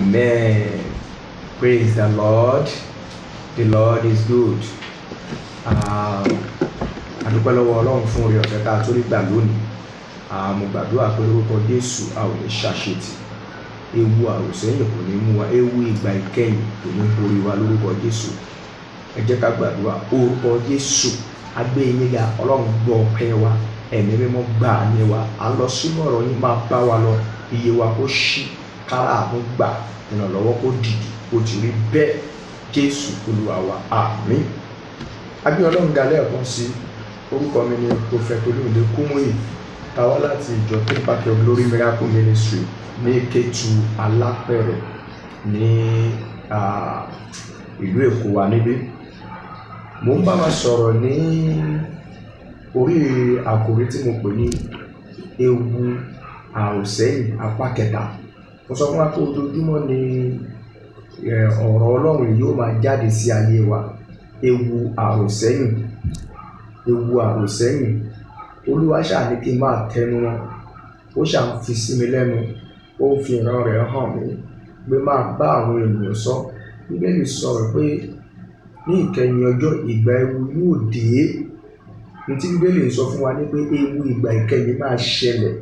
Amen. Praise the Lord. The Lord is good. Adúpẹ́ lọ́wọ́ Ọlọ́run fún oore ọ̀fẹ́ tá a tó rí gbà lónìí. Mo gbàdúrà pé lórúkọ Jésù a ò ní ṣàṣetì. Ewu àròsẹ́yìn kò ní mú wa. Ewu ìgbà ìkẹyìn kò ní borí wa lórúkọ Jésù. Ẹ jẹ́ ká gbàdúrà orúkọ Jésù. A gbé yín ga, Ọlọ́run gbọ́ ọpẹ́ wa. Ẹ̀mí mímọ́ gbà ní wa. A lọ sínú ọ̀rọ̀ yín, máa bá wa lọ. Iye wa kó ṣí, kára àánú gbà, ìrànlọ́wọ́ kó dìde. Ó ti rí bẹ́ẹ̀. Jésù Olúwa wa. Àmín. A gbé Ọlọ́run ga lẹ́ẹ̀kan sí. Orúkọ mi ni Prophet Olúmídé Kúmúyì. Ta wá láti ìjọ Impact of Glory Miracle Ministry ní Kétu Alápẹ̀rẹ̀ ní ìlú Èkó wa níbí. Mo ń bá wa sọ̀rọ̀ ní orí àkòrí tí mo pè ní ewu àròsẹ́yìn apá kẹta. Mo sọ fún wa pé ojoojúmọ́ ni ọ̀rọ̀ Ọlọ́run yóò máa jáde sí ayé wa. Ewu àròsẹ́yìn, ewu àròsẹ́yìn. Olúwa ṣáà ní kí n máa tẹnu wọn. Ó ṣáà ń fi sí mi lẹ́nu. Ó ń fi ìran rẹ̀ hàn mí pé máa bá àwọn ènìyàn sọ. Bíbélì sọ̀rọ̀ pé ní ìkẹyìn ọjọ́ ìgbà ewu yóò dé. Ní tí Bíbélì sọ fún wa ní pé ewu ìgbà ìkẹyìn máa ṣẹlẹ̀.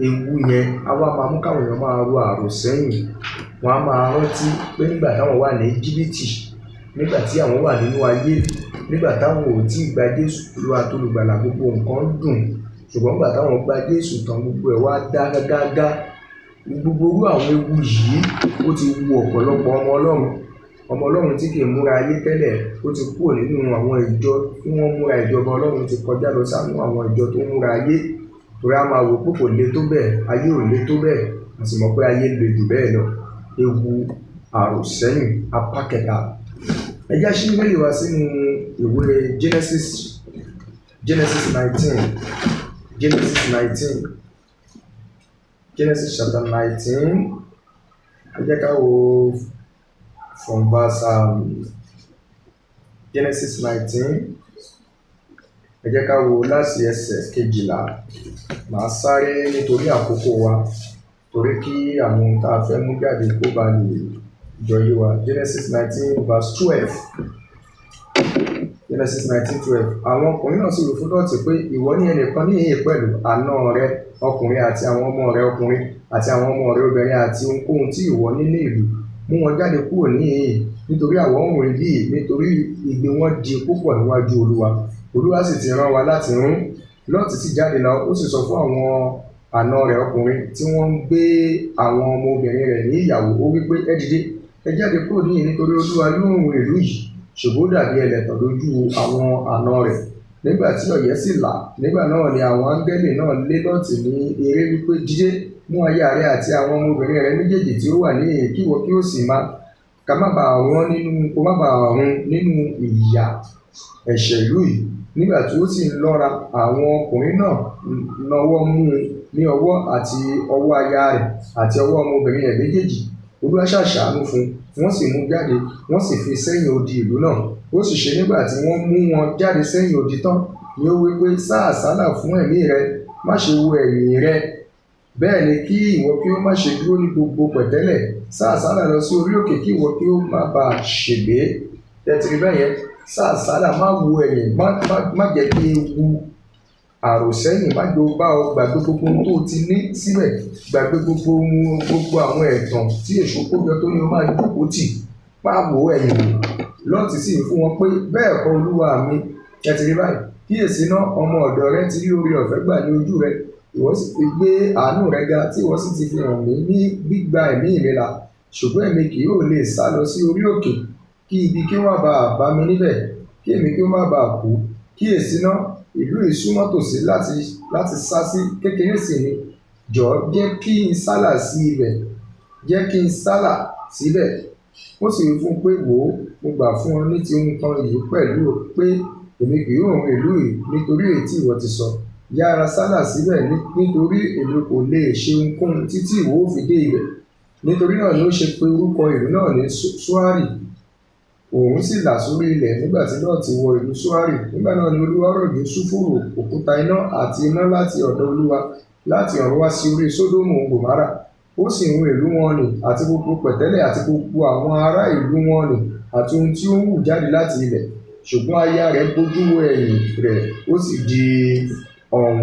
Ewu yẹn á wá máa mú káwọn èèyàn máa ro àròsẹ́yìn. Wọ́n á máa rántí pé nígbà táwọn wà ní Íjíbítì, nígbà tí àwọn wà nínú ayé, nígbà táwọn ò tí ì gba Jésù Olúwa tó lùgbàlà, gbogbo nǹkan dùn. Ṣùgbọ́n nígbà táwọn gba Jésù tán, gbogbo ẹ̀ wá dá gágá. Gbogbo irú àwọn ewu yìí ó ti wu ọ̀pọ̀lọpọ̀ ọmọ Ọlọ́run. Ọmọ Ọlọ́run tí kì í múra ayé tẹ́lẹ̀, ó ti kúrò nínú àwọn ìjọ tí wọ́n múra ìjọba Ọlọ́run, ti kọjá lọ sánú àwọn ìjọ tó múra ayé. Torí a máa wò pé kò le tó bẹ́ẹ̀, ayé ò le tó bẹ́ẹ̀, a sì mọ̀ pé ayé le jù bẹ́ẹ̀ lọ. Ewu àròsẹ́yìn apá kẹta. Ẹ jẹ́ ṣí Bíbélì wá sínú ìwé Genesis 19. Genesis chapter 19. Ẹ jẹ́ ká wo from verse Genesis 19. Ẹ jẹ́ ká wo láti ẹsẹ̀ 12. Màá sáré nítorí àkókò wa, torí kí àwọn tá a fẹ́ mú jáde kó ba lè jọ yé wa. Genesis 19 verse 12. Genesis 19:12. Àwọn ọkùnrin náà sì rò fún Lọ́ọ̀tì pé ìwọ ní ẹnìkan níhìn-ín pẹ̀lú àna rẹ ọkùnrin àti àwọn ọmọ rẹ ọkùnrin àti àwọn ọmọ rẹ obìnrin àti ohunkóhun tí ìwọ ní ní ìlú. Mú wọn jáde kúrò níhìn-ín, nítorí àwọn ohun yìí, nítorí igbe wọn di púpọ̀ níwájú Olúwa. Olúwa sì ti rán wa láti run. Lọ́ọ̀tì sì jáde lọ, ó sì sọ fún àwọn àna rẹ̀ ọkùnrin tí wọ́n ń gbé àwọn ọmọ obìnrin rẹ̀ ní ìyàwó. Ó wí pé ẹ dìde, ẹ jáde kúrò níhìn-ín, nítorí Olúwa yóò run ìlú yìí. Ṣùgbọ́n ó dàbí ẹlẹ́tàn lójú àwọn àna rẹ̀. Nígbà tí ọ̀yẹ́ sì là, nígbà náà ni àwọn áńgẹ́lì náà lé Lọ́ọ̀tì ní eré wípé dìde, mú aya rẹ àti àwọn ọmọbìnrin rẹ méjèèjì tí ó wà níhìn-ín, kí ìwọ kí ó sì ká má bàa run nínú ìyà ẹ̀ṣẹ̀ ìlú yìí. Nígbà tí ó sì ń lọ́ra, àwọn ọkùnrin náà nawọ́ mú un ní ọwọ́ àti ọwọ́ aya rẹ̀ àti ọwọ́ ọmọbìnrin rẹ̀ méjèèjì. Olúwa ṣàánú fún un, wọ́n sì mú jáde, wọ́n sì fi sẹ́yìn odi ìlú náà. Ó sì ṣe nígbà tí wọ́n mú wọn jáde sẹ́yìn odi tán, ni ó wí pé sá àsálà fún ẹ̀mí rẹ, má ṣe wo ẹ̀yìn rẹ. Bẹ́ẹ̀ ni kí ìwọ kí ó má ṣe dúró ní gbogbo pẹ̀tẹ́lẹ̀. Sá àsálà lọ sí orí òkè, kí ìwọ kí ó má bàa ṣègbé. Tẹ́tìrí bẹ́ẹ̀ yẹn, sá àsálà, má wo ẹ̀yìn, má jẹ́ kí ewu àròsẹ́yìn má jọ bá ọ. Gbàgbé gbogbo ohun tó ti ní síbẹ̀, gbàgbé gbogbo àwọn ẹ̀tàn tí èṣù kójọ tó ní o máa jókòó tì. Má wo ẹ̀yìn wò. Lọ́ọ̀tì sì fún wọn pé bẹ́ẹ̀ kọ́ Olúwa mi. Ẹ ti rí báyìí, kíyèsí náà, ọmọ ọ̀dọ̀ rẹ ti rí oore ọ̀fẹ́ gbà ní ojú rẹ. Ìwọ sì fi gbé àánú rẹ ga, tí ìwọ sì ti fi hàn mí ní gbígba ẹ̀mí mi là. Ṣùgbọ́n èmi kì yóò lè sá lọ sí orí òkè, kí ibi kí ó má bàa bá mi níbẹ̀, kí èmi kí ó má bàa kú. Kíyèsí náà, ìlú ìsúnmọ́ tòsí láti sá sí, kékeré sì ni. Jọ̀ọ́ jẹ́ kí n sálà sí ibẹ̀, jẹ́ kí n sálà síbẹ̀. Ó sì wí fún un pé wò ó, mo gbà fún ọ ní ti ohun kan yìí pẹ̀lú pé èmi kì yóò run ìlú yìí nítorí èyí tí ìwọ ti sọ. Yára sálà síbẹ̀, nítorí èmi kò lè ṣe ohunkóhun títí ìwọ ó fi dé ibẹ̀. Nítorí náà ni ó ṣe pé orúkọ ìlú náà ní Ṣoárì. Òòrùn sì là sórí ilẹ̀ nígbà tí Lọ́ọ̀tì wọ ìlú Ṣoárì. Nígbà náà ni Olúwa rọ̀jò sulfuru, òkúta iná àti iná láti ọ̀dọ̀ Olúwa láti ọ̀run wá sí orí Sódómù Gòmárà. ó sì run ìlú wọn nì àti gbogbo pẹ̀tẹ́lẹ̀ àti gbogbo àwọn ará ìlú wọn nì àti ohun tí ó ń hù jáde láti ilẹ̀. Ṣùgbọ́n aya rẹ̀ bojú wo ẹ̀yìn rẹ̀, ó sì di ọ̀wọ́n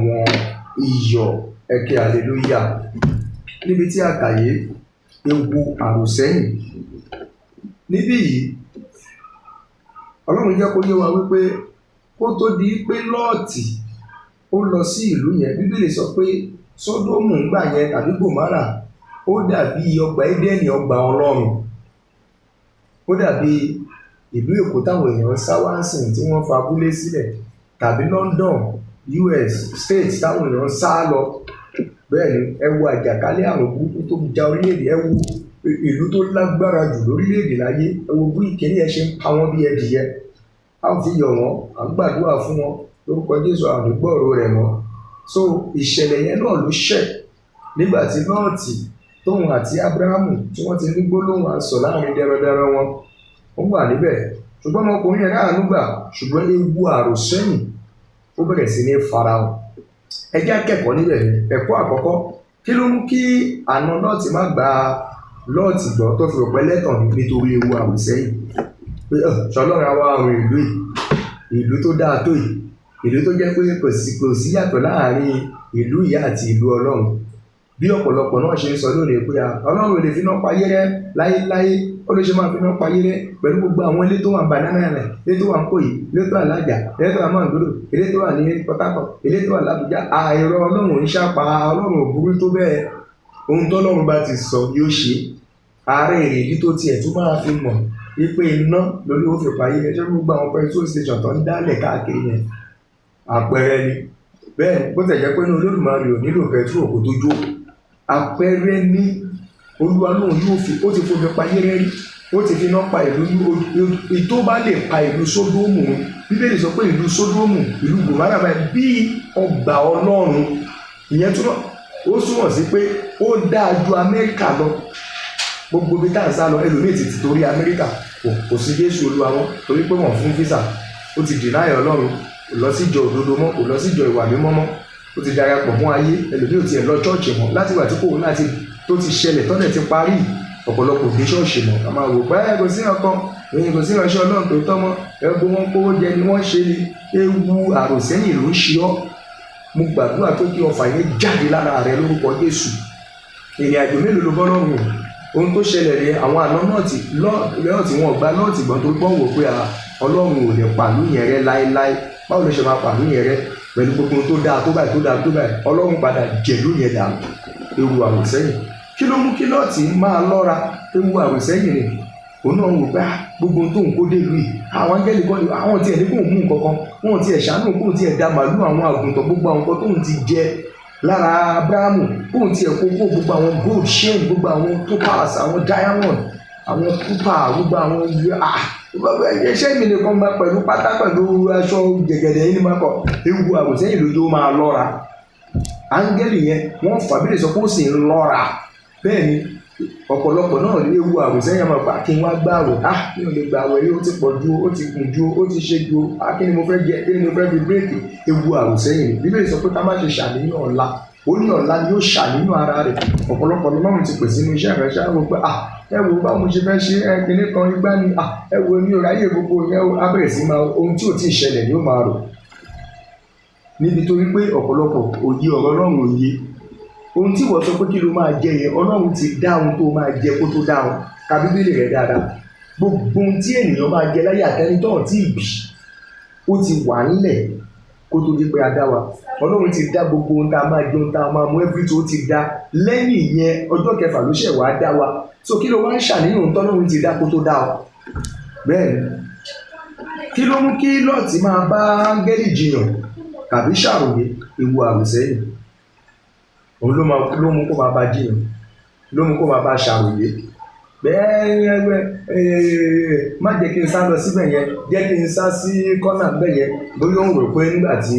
iyọ̀. Ẹ ké hallelujah. Níbi tí a kà yé, ewu àròsẹ́yìn. Níbí yìí, Ọlọ́run jẹ́ kó yé wa wípé kó tó di pé Lọ́ọ̀tì ó lọ sí ìlú yẹn, Bíbélì sọ pé Sódómù ńgbà yẹn tàbí Gòmárà ó dàbí ọgbà Édẹ́nì, ọgbà Ọlọ́run. Ó dàbí ìlú Èkó táwọn èèyàn sá wá ń sìn tí wọ́n fa abúlé sílẹ̀, tàbí London, US state táwọn èèyàn sá lọ. Bẹ́ẹ̀ ni ẹ wo àjàkálẹ̀ àrùn burúkú tó ja orílẹ̀-èdè, ẹ wo ìlú tó lágbára jù lórílẹ̀-èdè láyé, ẹ wo bí ìkíní ẹ ṣe ń pa wọ́n bí ẹdìyẹ. A ò fi yọ̀ wọ́n, à ń gbàdúrà fún wọn lórúkọ Jésù, àmì gbọ́rọ̀ rẹ̀ mọ́. So ìṣẹ̀lẹ̀ yẹn náà ló ṣẹ̀ nígbà tí Lọ́ọ̀tì tóun àti Ábúráhámù tí wọ́n ti ní gbólóhùn asọ̀ láàrin dẹrọdẹrọ wọn, ó wà níbẹ̀. Ṣùgbọ́n ọmọkùnrin yẹn ráàánú gbà, ṣùgbọ́n ewu àròsẹ́yìn ó bẹ̀rẹ̀ sí ní farahàn. Ẹ jẹ́ akẹ́kọ̀ọ́ níbẹ̀ ni. Ẹ̀kọ́ àkọ́kọ́, kí ló mú kí àna Lọ́ọ̀tì má gba Lọ́ọ̀tì gbọ́ tó fi rò pé lẹ́tàn nítorí ewu àròsẹ́yìn? Pé ṣọlọ́run àwa àrùn ìlú yìí, ìlú tó dáa tó yìí, ìlú tó jẹ́ pé kò sí yàtọ̀ láàrin ìlú ìyá àti ìlú Ọlọ́run. Bí ọ̀pọ̀lọpọ̀ náà ṣe ń sọ lónìí pé Ọlọ́run ò lè fi iná payé rẹ́ láyéláyé, ó lè ṣe máa fi iná payé rẹ́ pẹ̀lú gbogbo àwọn ilé tó wà ní Banana rẹ̀, ilé tó wà ní Ìkòyí, ilé tó wà lájà, ilé tó wà Màgòdò, ilé tó wà ní Port Harcourt, ilé tó wà l'Àbújá. Àìrọ Ọlọ́run ń ṣàpá, Ọlọ́run ò burú tó bẹ́ẹ̀. Ohun tọ́lọ́run bá ti sọ yóò ṣe. Ààrẹ èrèdí tó tiẹ̀ tún máa fi mọ̀ wípé iná lórí ó fi payé rẹ́. Ṣé gbogbo àwọn petrol station tó ń dálẹ̀ káàkiri yẹn àpẹẹrẹ ni? Bẹ́ẹ̀ bó tẹ̀ jẹ́ pé inú Olódùmarè ò nílò petrol kó tó jó. Àpẹẹrẹ ní Olúwa náà yóò fi, ó ti fomi payé rẹ́ rí, ó ti fi iná pa ìlú tó bá lè pa ìlú Sódómù. Bíbélì sọ pé ìlú Sódómù, ìlú Gòmárà báyìí bí ọgbà Ọlọ́run. Ìyẹn túmọ̀, ó túmọ̀ sí pé ó dáa ju Amẹ́ríkà lọ. Gbogbo ibi tá à ń sá lọ, ẹlòmíì ti torí Amẹ́ríkà kò sí Jésù Olúwa wọn torí pé wọ́n fún físà. Ó ti deny Ọlọ́run, kò lọ sí ìjọ òdodo mọ́, kò lọ sí ìjọ ìwà mímọ́ mọ́. Ó ti darapọ̀ mọ́ ayé, ẹlòmíì ò tiẹ̀ lọ ṣọ́ọ̀ṣì mọ́ láti ìgbà tí kòrónà tó ti ṣẹlẹ̀ tọ́lẹ̀ ti parí. Ọ̀pọ̀lọpọ̀ gbé ṣọ́ọ̀ṣì mọ́, a máa wò pé kò sí ọkàn, èyí kò sí ìránṣẹ́ Ọlọ́run tó tọ́ mọ́, ẹgbẹ́ wọn kówó jẹ ni wọ́n ṣe ni. Ewu àròsẹ́yìn ló ń ṣe ọ́. Mo gbàdúrà pé kí ọfà yẹn jáde lára rẹ lórúkọ Jésù. Ìrìn àjò mélòó ló bọ́ lọ́rùn? Ohun tó ṣẹlẹ̀ ni àwọn àna Lọ́ọ̀tì wọn gba Lọ́ọ̀tì gbọ́n tó gbọ́n wò pé Ọlọ́run ò lè pàlú yẹn rẹ́ láéláé. Báwo ló ṣe máa pàlú yẹn rẹ́ pẹ̀lú gbogbo tó dáa tó báyìí tó dáa tó báyìí? Ọlọ́run padà jẹ̀lú yẹn dànù. Ewu àròsẹ́yìn. Kí ló mú kí Lọ́ọ̀tì máa lọ́ra? Ewu àròsẹ́yìn ni. Òun náà wò pé gbogbo tó ń kó dé ìlú yìí, àwọn áńgẹ́lì kan ní àwọn tiẹ̀ ní kò mú nǹkan kan, wọn tiẹ̀ ṣàánú kò tiẹ̀ da màálù, àwọn àgùntàn, gbogbo àwọn nǹkan tóun ti jẹ lára Ábúráhámù, kóun tiẹ̀ kó gbogbo àwọn gold chain, gbogbo àwọn topaz, àwọn diamond, àwọn copper, gbogbo àwọn iṣẹ́ mi nìkan gba pẹ̀lú pátá pẹ̀lú aṣọ gẹ̀gẹ̀dẹ̀ yìí ní máa kọ. Ewu àròsẹ́yìn lójú máa lọ́ra. Áńgẹ́lì yẹn wọ́n fàbílì sọ pé ó sì ń lọ́ra. Bẹ́ẹ̀ ni ọ̀pọ̀lọpọ̀ náà ní ewu àròsẹ́yìn máa gbà kí n wá gbààwẹ̀. Mi ò lè gbààwẹ̀ yìí, ó ti pọ̀ ju, ó ti gùn ju, ó ti ṣe ju, kí ni mo fẹ́ jẹ, kí ni mo fẹ́ fi bírèkì? Ewu àròsẹ́yìn. Bíbélì sọ pé ká má ṣe ṣàníyàn ọ̀la. Ó ní ọ̀la ni ó ṣàníyàn ara rẹ̀. Ọ̀pọ̀lọpọ̀ ni mọ́mù ti pè sínú iṣẹ́ ìránṣẹ́ àwọn pé ẹ wo báwo mo ṣe fẹ́ ṣe kíní kan igbá ni, ẹ wo mi ò ráyè gbogbo yẹn o. Á bẹ̀rẹ̀ sí máa ohun tí ò tí ì ṣẹlẹ̀ ni ó máa rò. Níbi tó rí pé ọ̀pọ̀lọpọ̀ òye ọ̀rọ̀ Ọlọ́run òye. Ohun tí wọ́n sọ pé kí ló máa jẹ yẹn, Ọlọ́run ti dá ohun tó máa jẹ kó tó dá wọn. Ka Bíbélì rẹ̀ dáadáa. Gbogbo ohun tí ènìyàn máa jẹ láyé àtẹnitọ́ tí ì bì, ó ti wà nílẹ̀ kó tó di pé a dá wa. Ọlọ́run ti dá gbogbo ohun tá a máa jẹ, ohun tá a máa mú, every tó ti dá. Lẹ́yìn ìyẹn ọjọ́ kẹfà ló ṣẹ̀ wá dá wa. So kí ló wá ń ṣàníyàn ohun tọ́lọ́run ti dá kó tó dá wa? Bẹ́ẹ̀ ni. Kí ló mú kí Lọ́ọ̀tì máa bá áńgẹ́lì jiyàn tàbí ṣàròyé? Ewu àròsẹ́yìn. Òun ló mú kó máa bá jiyàn, ló mú kó máa bá ṣàròyé. Bẹ́ẹ̀ má jẹ́ kí n sá lọ síbẹ̀ yẹn, jẹ́ kí n sá sí kọ́nà bẹ́ẹ̀ yẹn. Bóyá òun rò pé nígbà tí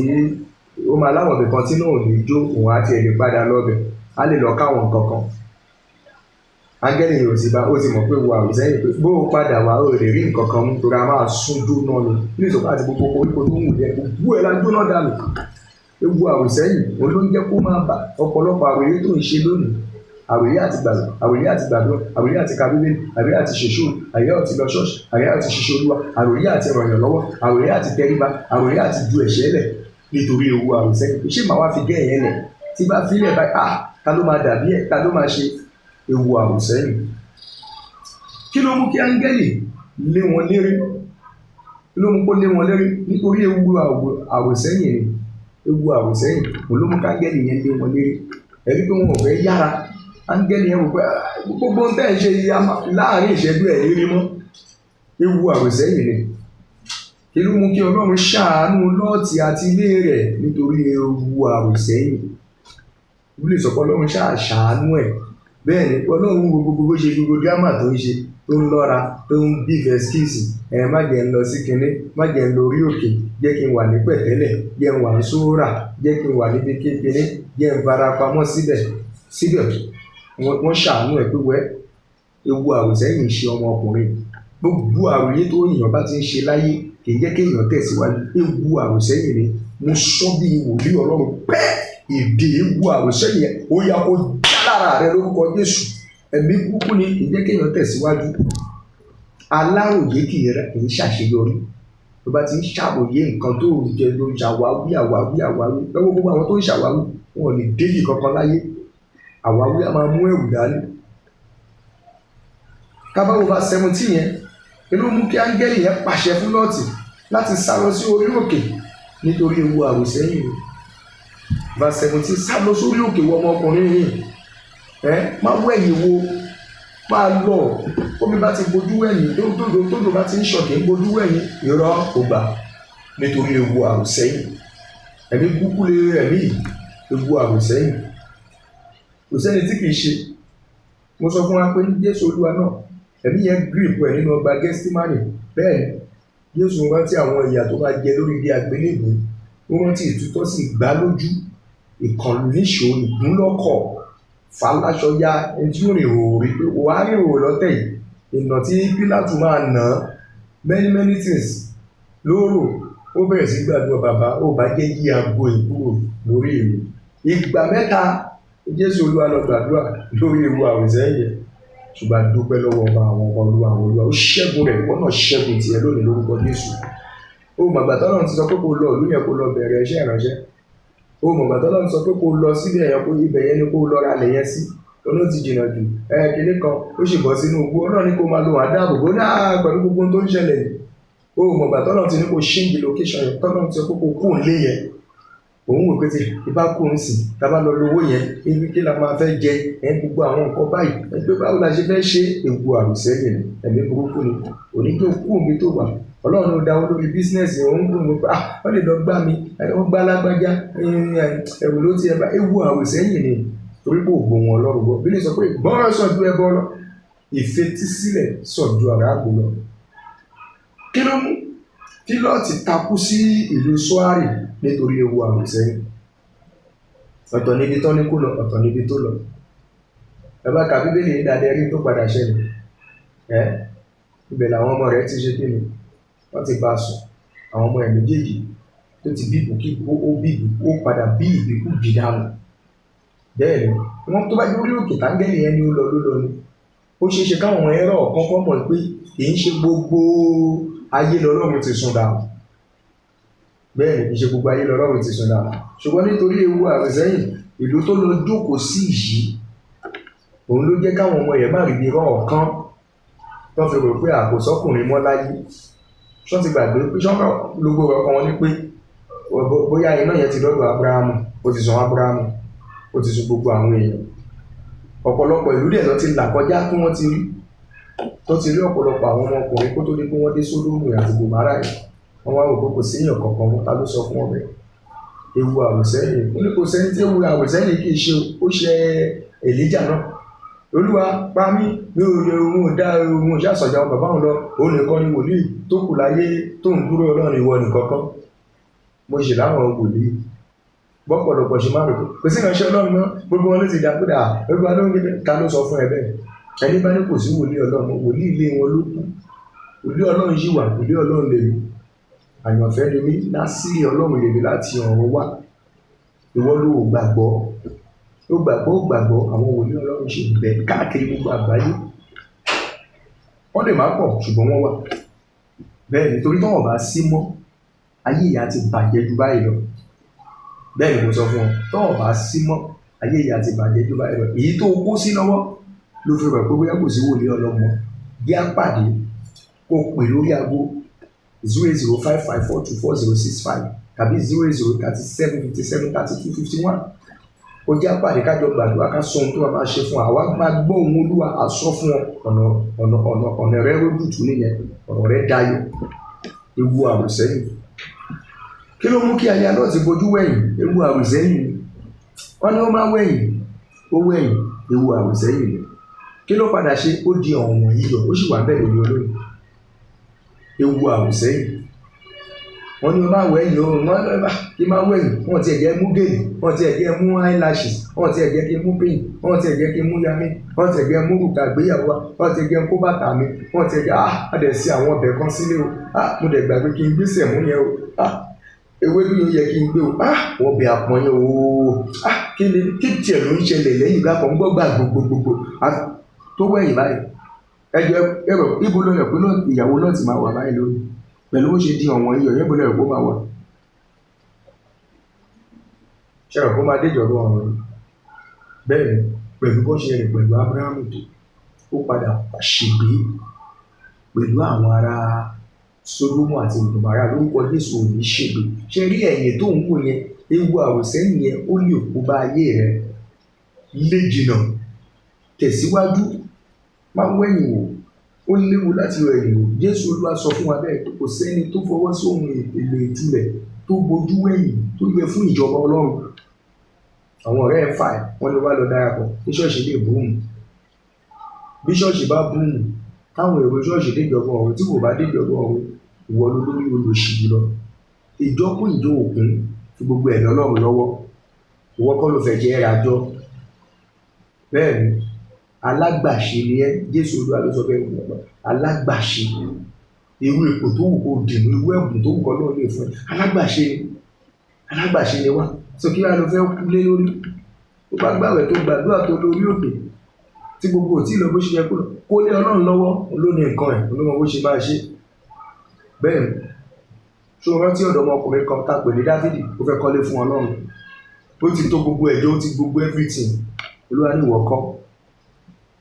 ó máa láwọn ibì kan tí náà ò ní jó, òun á tiẹ̀ lè padà lọ́bẹ̀, á lè lọ káwọn nǹkan kan. Áńgẹ́lì yóò sì bá, ó ti mọ̀ pé wo àròsẹ́yìn pé bó o padà wá ó lè rí nǹkan kan mú torí a máa sún jóná ni. Ní ìsọ̀kà àti gbogbo koríko tó ń wù yẹn, gbogbo ẹ̀ la jóná dànù. Ewu àròsẹ́yìn òun ló ń jẹ́ kó máa bá ọ̀pọ̀lọpọ̀ àròyé tó ń ṣe lónìí. àròyé àti gbàgbọ́, àròyé àti gbàgbọ́, àròyé àti ka Bíbélì, àròyé àti ṣèṣù, àròyé àti lọ ṣọ́ọ̀ṣì, àròyé àti ṣiṣẹ́ Olúwa, àròyé àti ràn yàn lọ́wọ́, àròyé àti tẹríba, àròyé àti ju ẹ̀ṣẹ̀ lẹ̀ nítorí ewu àròsẹ́yìn. Ṣé màá wá fi gẹ́ ẹ̀yẹn lẹ̀ tí bá fi lẹ̀ báyìí ta ló máa dàbí ẹ̀, ta ló máa ṣe ewu àròsẹ́yìn? Kí ló mú kí áńgẹ́lì lé wọn lérí? Kí ló mú kó lé wọn lérí? Nítorí ewu àròsẹ́yìn ni. Ewu àròsẹ́yìn kò ló mú ká áńgẹ́lì yẹn lé wọn lérí. Ẹ̀rí pé wọn ò fẹ́ yára. Áńgẹ́lì yẹn wò pé gbogbo ń tẹ́ ń ṣe láàrin ìṣẹ́jú ẹ̀ lérí mọ́. Ewu àròsẹ́yìn ni. Kí ló mú kí Ọlọ́run ṣàánú Lọ́ọ̀tì àti ilé rẹ̀? Nítorí ewu àròsẹ́yìn. Ó lè sọ pé Ọlọ́run ṣàánú ẹ̀. Bẹ́ẹ̀ ni Ọlọ́run gbogbo bó ṣe gbogbo dírámà tó ń ṣe, tó ń lọ́ra, tó ń bí fẹ́skíìsì, má jẹ́ ń lọ sí kinní, má jẹ́ ń lọ orí òkè, jẹ́ kí n wà ní pẹ̀tẹ́lẹ̀, jẹ́ n wà ń sóòrà, jẹ́ kí n wà níbi kékeré, jẹ́ ń fara pamọ́ síbẹ̀. Wọ́n ṣàánú ẹ̀ pé ewu àròsẹ́yìn ń ṣe ọmọkùnrin. Gbogbo àròyé tó èèyàn bá ti ń ṣe láyé kì í jẹ́ kí èèyàn tẹ̀síwájú. Ewu àròsẹ́yìn ni. Mo sọ bí wòlíì Ọlọ́run pẹ́ ìdè ewu àròsẹ́yìn ó yá kó já lára rẹ lórúkọ Jésù. Ẹ̀mí burúkú ni kì í jẹ́ kí èèyàn tẹ̀síwájú. Aláròyé kì í ṣàṣeyọrí. Tó bá ti ń ṣàròyé nǹkan tó jẹ ló ń ṣàwáwí lọ́wọ́ gbogbo àwọn tó ń ṣàwáwí wọn ò lè débì kankan láyé. Àwáwí a máa mú ẹ̀rù dání. Kábàáwò bá 17 yẹn, ló mú kí áńgẹ́lì yẹn pàṣẹ fún Lọ́ọ̀tì láti sá lọ sí orí òkè nítorí ewu àròsẹ́yìn. Verse 17, sá lọ sórí òkè wọ ọmọkùnrin yìí. Má wẹ̀yìn wo, máa lọ. Omi bá ti bojú wẹ̀yìn, tódò bá ti ń ṣọ̀kẹ́ bojú wẹ̀yìn, irọ́ kò gbà nítorí ewu àròsẹ́yìn. Ẹ̀mí burúkú lè ẹ̀mí ewu àròsẹ́yìn. Kò sẹ́ni tí kìí ṣe. Mo sọ fún wa pé Jésù Olúwa náà, ẹ̀mí yẹn gírípù ẹ̀ nínú ọgbà Gẹ́stímánì. Bẹ́ẹ̀ ni Jésù rántí àwọn ìyà tó máa jẹ lórí ilé àgbélébùú. Ó rántí ìtútọ́ sí ìgbá lójú, ìkànnì níṣó, ìgúnlọ́kọ̀, fàlàṣọyà, ẹni tí ó rìn òòrí pé wà á rìn òòrò lọ́tẹ̀ yìí. Ìnà tí Pílátù máa nà án, many things lóró. Ó bẹ̀rẹ̀ sí gbàdúrà, bàbá ó bá jẹ́ yí aago ìkúrò lórí èrò. Ìgbà 3 Jésù Olúwa lọ gbàdúrà lórí ewu àròsẹ́yìn. Ṣùgbọ́n dúpẹ́ lọ́wọ́ ọba àwọn ọba Olúwa àwọn Olúwa. Ó ṣẹ́gun rẹ̀, wọ́n náà ṣẹ́gun tiẹ̀ lónìí lórúkọ Jésù. Ó mọ̀gbà tọ́lọ́run ti sọ pé kó lọ ìlú yẹn kó lọ bẹ̀rẹ̀ iṣẹ́ ìránṣẹ́. Ó mọ̀gbà tọ́lọ́run sọ pé kó lọ síbẹ̀ yẹn kó ibẹ̀ yẹn ni kó lọ ra lẹ̀ yẹn sí. Ọ̀nà ti jìnnà jù. Kinní kan ó sì bọ́ sínú igbó. Ọ̀nà ni kó máa lo àdáàbòbò náà pẹ̀lú gbogbo tó ń ṣẹlẹ̀ yìí. Ó mọ̀gbà tọ́lọ́run ti ní kó change location yẹn. Tọ́lọ́run ti sọ pé kó kú òǹlé yẹn. Òun wò pé tí ibà kú ń sìn, tá bá lọ lówó yẹn, ibi kí la máa fẹ́ jẹ, gbogbo àwọn nǹkan báyìí. Pé báwo la ṣe fẹ́ ṣe ewu àròsẹ́yìn ni. Ẹ̀mí burúkú ni. Òní tó kú omi tó wà. Ọlọ́run ló dáwọ́ lórí bísínẹ́sì òun dùn mí pé wọ́n lè lọ gbá mi, wọ́n gbá lágbájá, ẹ̀rù ló ti ẹ̀ bá ewu àròsẹ́yìn ni. Torí pé ògbó wọn Ọlọ́run gbọ́. Bí lè sọ pé ìgbọ́ràn sàn ju ẹbọ lọ, ìfetísílẹ̀ sàn ju àràgbò lọ. Kí ló mú kí Lọ́ọ̀tì takú sí ìlú Sóárì? Nítorí ewu àròsẹ́yìn. Ọ̀tọ̀ níbi tó ní kó lọ, ọ̀tọ̀ níbi tó lọ. Ẹ bá ka Bíbélì ní dáadáa rí tó padà ṣẹlẹ̀. Ibẹ̀ làwọn ọmọ rẹ̀ ti ṣe kí ni? Wọ́n ti bá sùn. Àwọn ọmọ ẹ̀ méjèèjì tó ti bíbù kí ó padà bí ìbíkú bìdánù. Bẹ́ẹ̀ ni wọ́n tó bá dé orí òkè táńgẹ́lì yẹn ni ó lọ ni. Ó ṣeé ṣe káwọn ọmọ ẹ̀rọ kọ́kọ́ mọ̀ pé kì í ṣe gbogbo ayé lọ́lọ́run ti sùn dànù. Bẹ́ẹ̀ ni kì í ṣe gbogbo ayé lọ́lọ́run ti sùn dànù. Ṣùgbọ́n nítorí ewu àròsẹ́yìn, ìlú tó lọ jókòó sí yìí, òun ló jẹ́ káwọn ọmọ yẹn má rí bí rán ọ̀kan tó fi rò pé àkòsọ́kùnrin mọ́ láyé. Ṣọ́n ti gbàgbé pé ṣọ́n lógo ọkàn wọn ní pé bóyá iná yẹn ti lọ́dọ̀ Ábúráhámù, ó ti sùn Ábúráhámù, ó ti sùn gbogbo àwọn èèyàn. Ọ̀pọ̀lọpọ̀ ìlú dẹ̀ lọ ti là kọjá kí wọ́n ti rí. Tó ti rí ọ̀pọ̀lọpọ̀ àwọn ọmọkùnrin kó tó dé pé wọ́n dé Sódómù àti Gòmárà yìí. Wọ́n wá rò pé kò sí èèyàn kankan wọn, ta ló sọ fún wọn bẹ́ẹ̀? Ewu àròsẹ́yìn. Ó ní kò sẹ́ni tí ewu àròsẹ́yìn kì í ṣe, ó ṣe Èlíjà náà. Olúwa pa mí, mi ò yẹ ohun dá ohun ìṣàsọ̀jà bàbá òun lọ. Òun nìkan ni wòlíì tó kù láyé tó ń dúró Ọlọ́run ìwọ nìkan kan. Mo ṣe láwọn wòlíì. Bọ́pọ̀lọpọ̀ ṣe máa rò pé kò sí ìránṣẹ́ Ọlọ́run náà, gbogbo wọn ló ti dà pé Olúwa ló ń gbé ká ló sọ fún ẹ bẹ́ẹ̀. Ẹni bá ní kò sí wòlíì Ọlọ́run, wòlíì ilé wọn ló kù. Wòlíì Ọlọ́run yìí wà, wòlíì Ọlọ́run lè rí. Àyànfẹ́ ni mí, Násírì Ọlọ́run lè rí láti ọ̀run wá. Ìwọ ló gbàgbọ́. ó gbàgbọ́ àwọn wòlíì Ọlọ́run ṣe bẹ̀ káàkiri gbogbo àgbáyé. Wọ́n lè má pọ̀ ṣùgbọ́n wọ́n wà. Bẹ́ẹ̀ ni, torí tọ́wọ́n bá sí mọ́, ayé ìyá ti bàjẹ́ ju báyìí lọ. Bẹ́ẹ̀ ni mo sọ fún ọ, tọ́wọ́n bá sí mọ́, ayé ìyá ti bàjẹ́ ju báyìí lọ. Èyí tó kó sí lọ́wọ́ ló fi rẹ̀ pé bóyá kò sí wòlíì Ọlọ́run. Bí a pàdé, kó pè lórí aago 08055424065 tàbí 08037573251. Ó jẹ́ àpàdé kájọ gbàdúrà ká sọ ohun tó wà máa ṣe fún àwa máa gbọ́ ohun Olúwa àsọ fún ọ̀nà rẹ rójútùú nìyẹn, ọ̀rọ̀ rẹ dayọ̀. Ewu àrùsẹ́yìn. Kí ló mú kí aya náà ti bojú wẹ̀yìn? Ewu àrùsẹ́yìn. Wọ́n ní ó máa wẹ̀yìn, ó wẹ̀yìn, ewu àrùsẹ́yìn. Kí ló padà ṣe? Ó di ọ̀wọ̀n yíyọ, ó sì wà bẹ́ẹ̀ lórí olóyìn. Ewu àrùsẹ́yìn. Wọ́n ní ó máa wẹ̀yìn o, wọ́n lọ́ba kí máa wẹ̀yìn, wọ́n ti ẹ̀jẹ̀ mú gèlè, wọ́n ti ẹ̀jẹ̀ mú eyelashes, wọ́n ti ẹ̀jẹ̀ kí mú pin, wọ́n ti ẹ̀jẹ̀ kí mú yami, wọ́n ti ẹ̀jẹ̀ mú rùkà gbéyàwó wa, wọ́n ti ẹ̀jẹ̀ kó bàtà mi, wọ́n ti ẹ̀jẹ̀ á dẹ̀ sí àwọn ọbẹ̀ kan sílé o, mo dẹ̀ gbàgbé kí n gbé sẹ̀mú yẹn o, ewédú yóò yẹ kí n gbé o, wọ́n bẹ àpọ̀n yẹn o, kí tiẹ̀ ló ń ṣẹlẹ̀ lẹ́yìn ìgbà kan gbọ́gbà gbogbogbò tó wẹ̀yìn báyìí. Ẹjọ́ ẹ̀rọ ibo ló yẹ pé ìyàwó náà ti máa wà báyìí lónìí pẹ̀lú bó ṣe di ọ̀wọ́n iyọ̀ yẹ́bù lẹ́rù kó máa wà. Ṣẹ̀rọ̀ kó máa déjọba ọ̀run. Bẹ́ẹ̀ ni, pẹ̀lú bó ṣe rìn pẹ̀lú Ábúráhámù tó, ó padà ṣègbé pẹ̀lú àwọn ará Sódómù àti Gòmórà lórúkọ Jésù ò ní ṣègbé. Ṣé rí ẹ̀yìn tó ń wò yẹn, ewu àrùsẹ́yìn yẹn ó lè kó bá ayé rẹ̀. Lé jìnnà, tẹ̀síwájú, máa wẹ̀yìn wò. Ó léwu láti rẹ̀ ìlú. Jésù Olúwa sọ fún wa bẹ́ẹ̀ pé kò sẹ́ni tó fọwọ́ sí ohun èlò ìtúlẹ̀ tó bojú wẹ̀yìn tó yẹ fún ìjọba Ọlọ́run. Àwọn ọ̀rẹ́ ẹ̀ fà ẹ̀, wọ́n lè wá lọ darapọ̀ bí ṣọ́ọ̀ṣì lè búùmù. Bí ṣọ́ọ̀ṣì bá búùmù, táwọn èrò ṣọ́ọ̀ṣì déjọba ọ̀run tí kò bá déjọba ọ̀run, ìwọ ló lórí olóṣì lọ. Ìjọ kún ìjọ òkun fi gbogbo ẹ̀ lọ́lọ́run lọ́wọ́. Ìwọ kọ́ ló fẹ́ jẹ́ ẹ̀rájọ́. Bẹ́ẹ̀ ni, alágbàṣe ni ẹ́. Jésù Olúwa ló sọ bẹ́ẹ̀ wọ́n alágbàṣe. Irú ipò tó wù kó dì mú, irú ẹ̀bùn tó wù kó lọ́ọ́ lè fún ẹ. Alágbàṣe ni wá. Sọ kí wàá lọ fẹ́ kú lé lórí. Tó bá gbàwẹ̀ tó gbàdúrà tó lórí òkè tí gbogbo ò tí lọ bó ṣe yẹ kó lé Ọlọ́run lọ́wọ́, olóní nǹkan ẹ̀ olómọ bó ṣe máa ṣe. Bẹ́ẹ̀ ni, ṣó rántí ọ̀dọ́mọkùnrin kan tá pè ní Dáfídì, ó fẹ́ kọ́lé fún Ọlọ́run. Ó ti tó gbogbo ẹ̀jọ́, ó ti gbogbo everything. Olúwa ní ìwọ kọ́.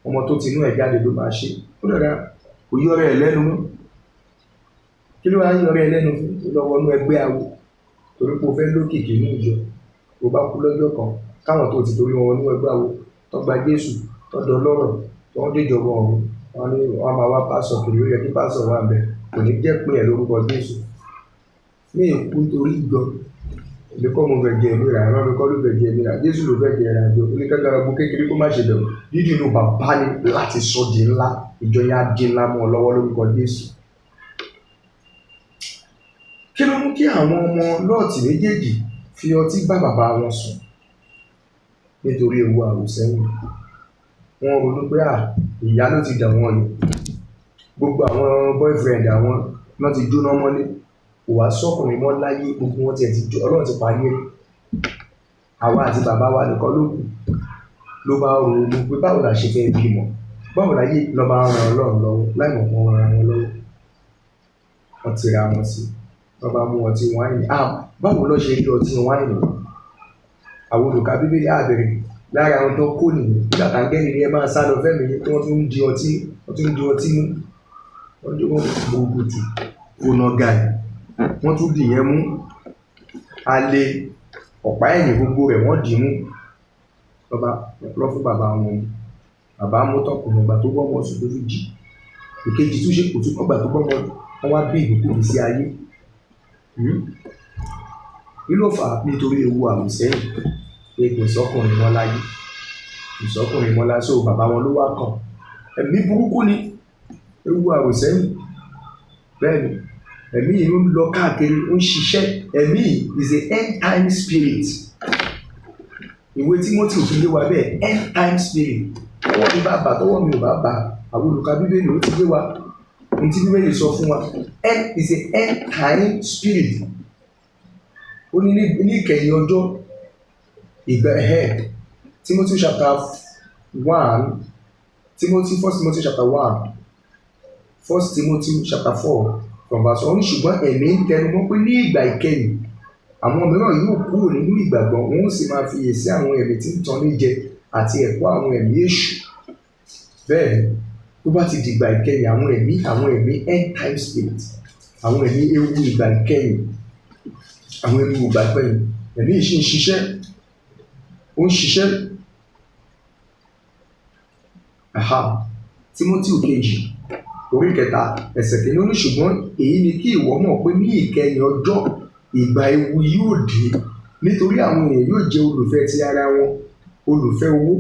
Ọmọ tó ti inú ẹ̀ jáde ló máa ṣe. Ó dàda kò yọrẹ ẹ̀ lẹ́nu mọ́. Kí ló wá yọrẹ ẹ̀ lẹ́nu fún? Ó lọ wọnú ẹgbẹ́ awo torí pé o fẹ́ lókìkí ní ìjọ. Tó bá kú lọ́jọ́ kan, káwọn tó ti torí wọn wọnú ẹgbẹ́ awo tó gba Jésù tó dọlọ́rọ̀ tó ń déjọba ọ̀run, wọ́n máa wá pásọ̀ kiri, ó yẹ kí pásọ̀ wà bẹ́ẹ̀. Kò ní jẹ́ pé ẹ̀ lórúkọ Jésù. Ní èkú torí ìjọ, èmi kọ́ mo fẹ́ jẹ ìmìíràn, ẹ̀rọ mi kọ́ ló fẹ́ jẹ ìmìíràn. Jésù ló fẹ́ jẹ ìrìnàjò. Oníkẹ́kẹ́ ọgbọ́n kékeré kó má ṣe bẹ̀rù. Dídì inú bàbá ni láti sọ di ńlá. Ìjọ yẹn á di ńlá mọ́ ọ lọ́wọ́ lórúkọ Jésù. Kí ló mú kí àwọn ọmọ Lọ́ọ̀tì méjèèjì fi ọtí bá bàbá wọn sùn? Nítorí ewu àrùsẹ́yìn. Wọ́n ronú pé ìyá ló ti dà wọ́n ni. Gbogbo àwọn boyfriend àwọn náà ti jóná mọ́lé. Kò wá sọ́kùnrin mọ́ láyé, gbogbo wọn tiẹ̀ ti jọ, Ọlọ́run ti parí ẹ̀. Àwa àti bàbá wa nìkan ló kù. Ló bá ronú pé báwo la ṣe fẹ́ bímọ? Báwo la yé lọ́ bá ran Ọlọ́run lọ́wọ́ láì mọ̀ pọ́n ran wọn lọ́wọ́? Wọ́n ti ra wọn sí. Wọ́n bá mú ọtí wáìnì. Báwo ló ṣe rí ọtí wáìnì? Àwọn olùkà Bíbélì àbẹ̀rẹ̀ lára àwọn tó kó nìyẹn. Nígbà táńgẹ́lì ni ẹ máa sá lọ fẹ́mi yẹn tí wọ́n tún ń di ọtí mú. Wọ́n dé wọ́n gbogbo tù kóná gàì. Wọ́n tún dì yẹn mú. Alẹ́ ọ̀pá ẹ̀yìn gbogbo rẹ̀ wọ́n dì mú. Lọ fún bàbá wọn. Bàbá mú tọkùnrin ọgbà tó gbọ́mọ sùn tó fi jì. Ìkejì tún ṣe kò tún ọgbà tó gbọ́mọ wọn wá bí ìbùkún sí ayé. Kí ló fà á? Nítorí ewu àrùsẹ́yìn. Pé kò sọ́kùnrin mọ́ láyé. Kò sọ́kùnrin mọ́ láyé. So bàbá wọn ló wá kàn. Ẹ̀mí burúkú ni ewu àrùsẹ́yìn. Bẹ́ẹ̀ ni, ẹ̀mí yìí ń lọ káàkiri, ó ń ṣiṣẹ́. Ẹ̀mí is a end time spirit. Ìwé Tímótì fi lé wa bẹ́ẹ̀, end time spirit. Tọ́wọ́ mi bá bà, tọ́wọ́ mi ò bá bà. Àwọn olùkà Bíbélì ó ti lé wa. Ní tí Bíbélì sọ fún wa, is a end time spirit. Ó ní ìkẹyìn ọjọ́ ìgbà Timothy chapter 1, First Timothy chapter 1, First Timothy chapter 4 from verse 1. Ṣùgbọ́n ẹ̀mí ń tẹnu mọ́ pé ní ìgbà ìkẹyìn àwọn mìíràn yóò kúrò nínú ìgbàgbọ́, wọn ó sì máa fiyèsí àwọn ẹ̀mí tí ń tan ní jẹ àti ẹ̀kọ́ àwọn ẹ̀mí èṣù. Bẹ́ẹ̀ tó bá ti dìgbà ìkẹyìn, àwọn ẹ̀mí end time spirit, àwọn ẹ̀mí ewu ìgbà ìkẹyìn, àwọn ewu ìgbà ìkẹyìn, ẹ̀mí yìí ń ṣiṣẹ́, ó ń ṣiṣẹ́. Timothy kejì orí 3 ẹsẹ̀ kìíní ó ní ṣùgbọ́n èyí ni kí ìwọ mọ̀ pé ní ìkẹyìn ọjọ́ ìgbà ewu yóò dé, nítorí àwọn èèyàn yóò jẹ́ olùfẹ́ ti ara wọn, olùfẹ́ owó,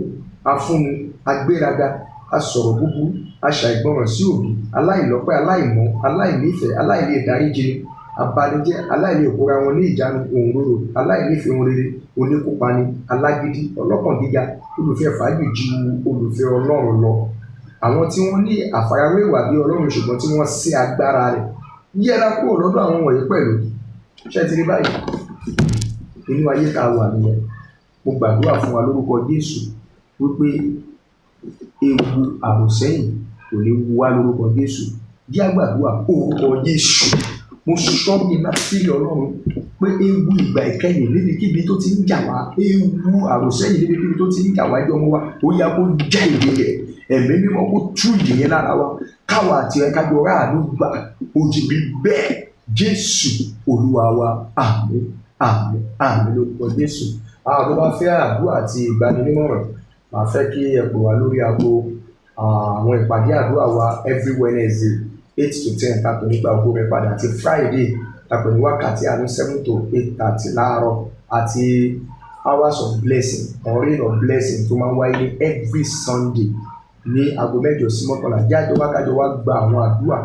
afúnni, agbéraga, asọ̀rọ̀ búburú, aṣàìgbọràn sí òbí, aláìlọ́pẹ́, aláìmọ́, aláìnífẹ̀ẹ́, aláìlèdáríjini, abanijẹ́, aláìlèkóra wọn ní ìjánu, òǹrorò, aláìnífẹ̀ẹ́ ohun rere, oníkópani, alágídí, ọlọ́kàn gíga, olùfẹ́ fàájì ju olùfẹ́ Ọlọ́run lọ. Àwọn tí wọ́n ní àfarawé ìwà bí Ọlọ́run ṣùgbọ́n tí wọ́n sé agbára rẹ̀. Yẹra kúrò lọ́dọ̀ àwọn wọ̀nyí pẹ̀lú. Ṣé ti rí báyìí? Inú ayé tá a wà nìyẹn. Mo gbàdúrà fún wa lórúkọ Jésù wípé ewu àròsẹ́yìn kò lè wu wá lórúkọ Jésù. Jẹ́ a gbàdúrà orúkọ Jésù. Mo sọ ní láti Ọlọ́run pé ewu ìgbà ìkẹyìn níbikíbi tó ti ń jà wá, ewu àròsẹ́yìn níbikíbi tó ti ń jà wá ẹjọ́ mọ́ wa, ó yá kó já ìdè rẹ̀. Ẹ̀mí mímọ́ kó tú ìdè yẹn lára wa, káwa àti ẹ̀ka jọ ráàánú gbà, òjì bí bẹ́ẹ̀. Jésù Olúwa wa, àmín, àmín, àmín lórúkọ Jésù. Àwọn bá fẹ́ àdúrà àti ìgbaninímọ̀ràn, màá fẹ́ kí ẹ pè wá lórí aago àwọn ìpàdé àdúrà wa every Wednesday 8 to 10 ká pè nípa ògo rẹ̀ padà, àti Friday ká pè ní wákàtí àánú 7 to 8:30 láàárọ̀, àti hours of blessing or rain of blessing tó máa ń wáyé ní every Sunday ní aago 8 sí 11. Jáde wákàjọ wá gba àwọn àdúrà.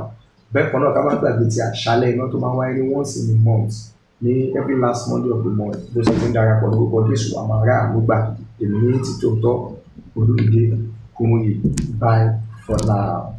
Bẹ́ẹ̀ kan náà ká má gbàgbé ti àṣálẹ́ iná tó máa ń wáyé ní once in a month ní every last Monday of the month. Bó ṣe ti ń darapọ̀ lórúkọ Jésù àmàrà àmúgbà. Èmi ní títòótọ́ Olúmídé Kúmúyì. Bye for now.